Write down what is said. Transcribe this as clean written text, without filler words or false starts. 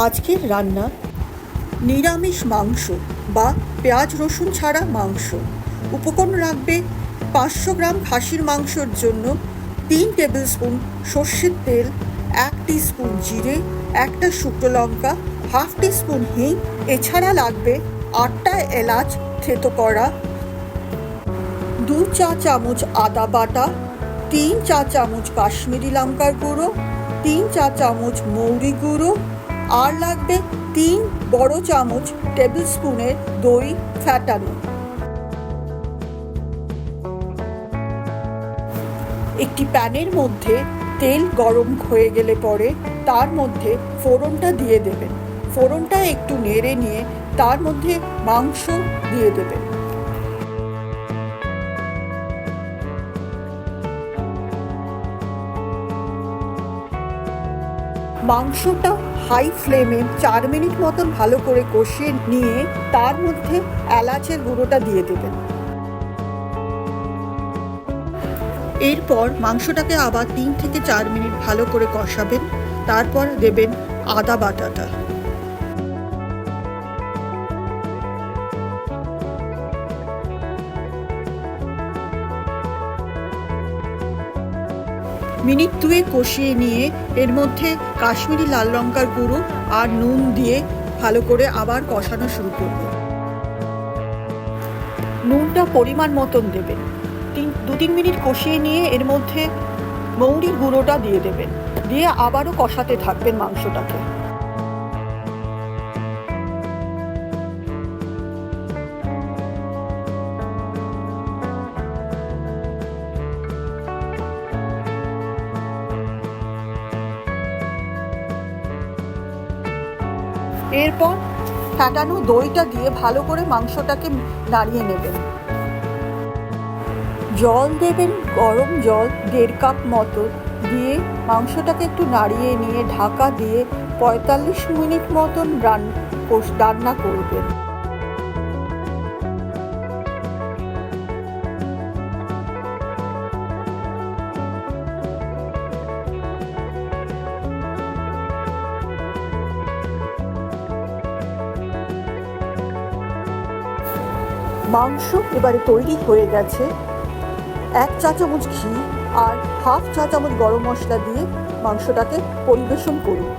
আজকের রান্না নিরামিষ মাংস বা পেঁয়াজ রসুন ছাড়া মাংস। উপকরণ রাখবে 500 গ্রাম খাসির মাংসর জন্য 3 টেবিল স্পুন সর্ষের তেল, 1 টিস্পুন জিরে, 1টা শুকনো লঙ্কা, হাফ টিস্পুন হিং। এছাড়া লাগবে 8টা এলাচ থেতো করা, 2 চা চামচ আদা বাটা, 3 চা চামচ কাশ্মীরি লঙ্কার গুঁড়ো, 3 চা চামচ মৌরি গুঁড়ো, আর লাগবে 3 বড় চামচ টেবিল স্পুনের দই ফ্যাটানো। একটি প্যানের মধ্যে তেল গরম হয়ে গেলে পরে তার মধ্যে ফোড়নটা দিয়ে দেবেন। ফোড়নটা একটু নেড়ে নিয়ে তার মধ্যে মাংস দিয়ে দেবেন। মাংসটা হাই ফ্লেমে 4 মিনিট মতন ভালো করে কষিয়ে নিয়ে তার মধ্যে এলাচের গুঁড়োটা দিয়ে দেবেন। এরপর মাংসটাকে আবার 3 থেকে 4 মিনিট ভালো করে কষাবেন। তারপর দেবেন আদা বাটাটা। মিনিট 2 কষিয়ে নিয়ে এর মধ্যে কাশ্মীরি লাল লঙ্কার গুঁড়ো আর নুন দিয়ে ভালো করে আবার কষানো শুরু করব। নুনটা পরিমাণ মতন দেবেন। 2-3 মিনিট কষিয়ে নিয়ে এর মধ্যে মৌরির গুঁড়োটা দিয়ে দেবেন, দিয়ে আবারও কষাতে থাকবেন মাংসটাকে। এরপর ফ্যাটানো দইটা দিয়ে ভালো করে মাংসটাকে নাড়িয়ে নেবেন। জল দেবেন, গরম জল 1.5 কাপ মতো দিয়ে মাংসটাকে একটু নাড়িয়ে নিয়ে ঢাকা দিয়ে 45 মিনিট মতন রান্না করবেন। মাংস এবারে তৈরি হয়ে গেছে। 1 চা চামচ ঘি আর হাফ চা চামচ গরম মশলা দিয়ে মাংসটাকে পরিবেশন করুন।